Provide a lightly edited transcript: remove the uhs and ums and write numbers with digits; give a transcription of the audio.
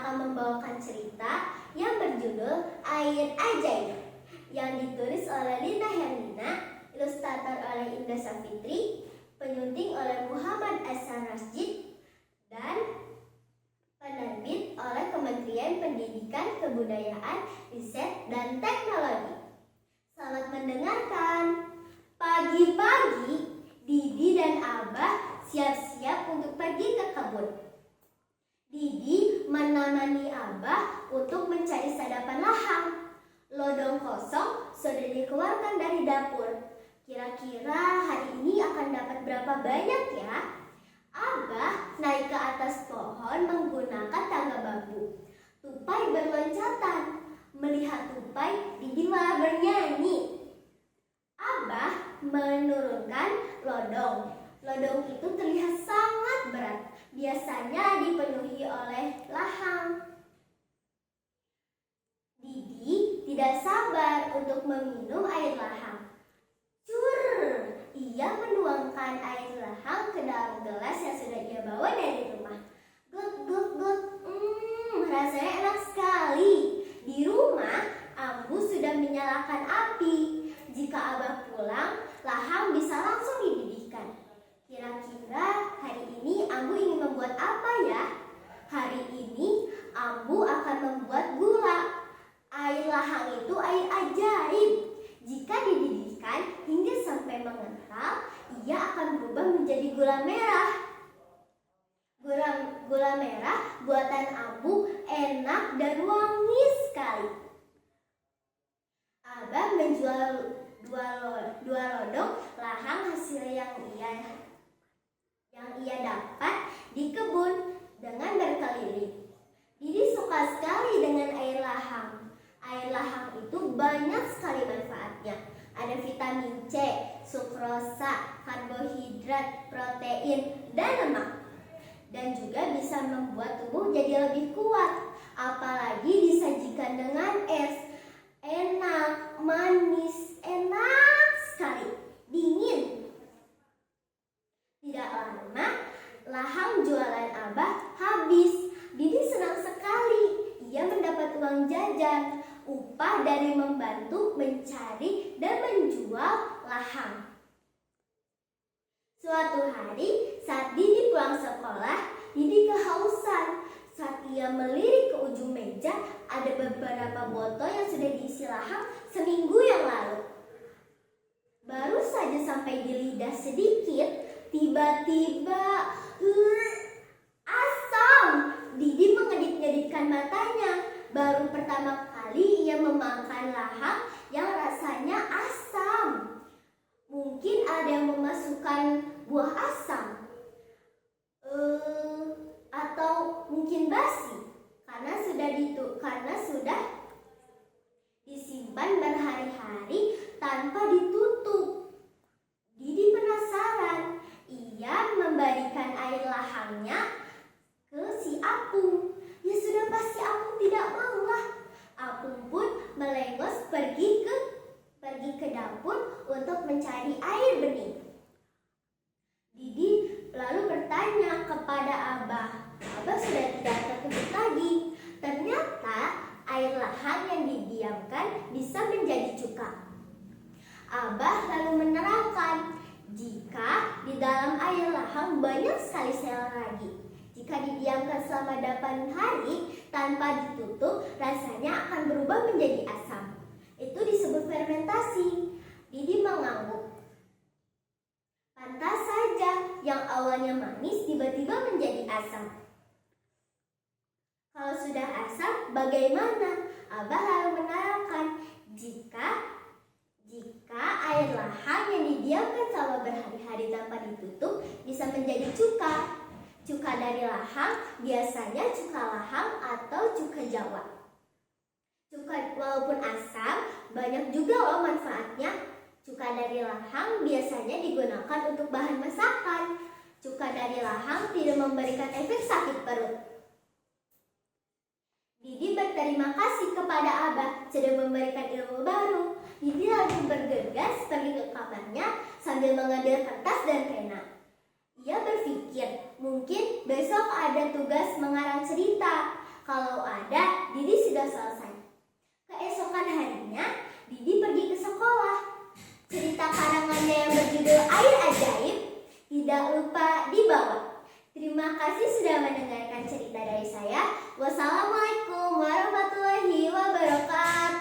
akan membawakan cerita yang berjudul Air Ajaib yang ditulis oleh Lina Herlina, ilustrator oleh Indah Safitri, penyunting oleh Muhammad Ahsan Rasjid, dan penerbit oleh Kementerian Pendidikan, Kebudayaan, Riset, dan Teknologi. Selamat mendengarkan. Pagi-pagi, Didi dan Abah siap-siap untuk pergi ke kebun. Didi menemani Abah untuk mencari sadapan lahang. Lodong kosong sudah dikeluarkan dari dapur. Kira-kira hari ini akan dapat berapa banyak ya? Abah naik ke atas pohon menggunakan tangga bambu. Tupai berloncatan. Melihat tupai, Didi malah bernyanyi. Abah menurunkan lodong. Lodong itu terlihat sangat berat. Biasanya dipenuhi oleh lahang. Didi tidak sabar untuk meminum air lahang. Cur! Ia menuangkan air lahang ke dalam gelas yang sudah ia bawa dari rumah. Gluk, gluk, gluk. Rasanya enak sekali. Di rumah, Ambu sudah menyalakan api. Jika Abah pulang, lahang bisa langsung dididihkan. Kira-kira hari ini Ambu ingin membuat apa ya? Hari ini Ambu akan membuat gula. Air lahang itu air ajaib. Jika dididihkan hingga sampai mengental, ia akan berubah menjadi gula merah. Gula merah buatan Ambu enak dan wangi sekali. Abah menjual dua lodong lahang hasil yang ia dapat di kebun dengan berkeliling. Didi suka sekali dengan air lahang. Air lahang itu banyak sekali manfaatnya. Ada vitamin C, sukrosa, karbohidrat, protein, dan lemak. Dan juga bisa membuat tubuh jadi lebih kuat. Apalagi disajikan dengan es. Enak, manis, enak sekali. Dingin. Tidak lama, lahang jualan Abah habis. Didi senang sekali. Ia mendapat uang jajan, upah dari membantu mencari dan menjual lahang. Suatu hari, saat Didi pulang sekolah, Didi kehausan. Saat ia melirik ke ujung meja, ada beberapa botol yang sudah diisi lahang seminggu yang lalu. Baru saja sampai di lidah sedikit, tiba-tiba asam. Didi mengedip-ngedipkan matanya. Baru pertama kali ia memakan lahang yang rasanya asam. Mungkin ada yang memasukkan buah asam. Atau mungkin basi karena sudah disimpan berhari-hari tanpa ditutup. Didi penasaran. Ia memberikan air lahangnya ke si Apung. Ya sudah pasti Apung tidak maulah. Apung pun melengos pergi ke dapur untuk mencari air bening. Didi lalu bertanya kepada Abah. Abah sudah tidak terkejut lagi. Ternyata air lahang yang didiamkan bisa menjadi cuka. Abah lalu menerangkan, jika di dalam air lahang banyak sekali sel ragi. Jika didiamkan selama 8 hari tanpa ditutup, rasanya akan berubah menjadi asam. Itu disebut fermentasi. Didi mengangguk. Pantas saja yang awalnya manis tiba-tiba menjadi asam. Kalau sudah asam, bagaimana? Abah lalu menerangkan, jika air lahang yang didiamkan selama berhari-hari tanpa ditutup bisa menjadi cuka. Cuka dari lahang biasanya cuka lahang atau cuka Jawa. Cuka walaupun asam, banyak juga loh manfaatnya. Cuka dari lahang biasanya digunakan untuk bahan masakan. Cuka dari lahang tidak memberikan efek sakit perut. Didi berterima kasih kepada Abah sudah memberikan ilmu baru. Didi lalu bergegas pergi ke kamarnya sambil mengambil kertas dan pena. Ia berpikir, mungkin besok ada tugas mengarang cerita. Kalau ada, Didi sudah selesai. Keesokan harinya, Didi pergi ke sekolah. Cerita karangannya yang berjudul Air Ajaib tidak lupa dibawa. Terima kasih sudah mendengarkan cerita dari saya. Wassalamualaikum warahmatullahi wabarakatuh.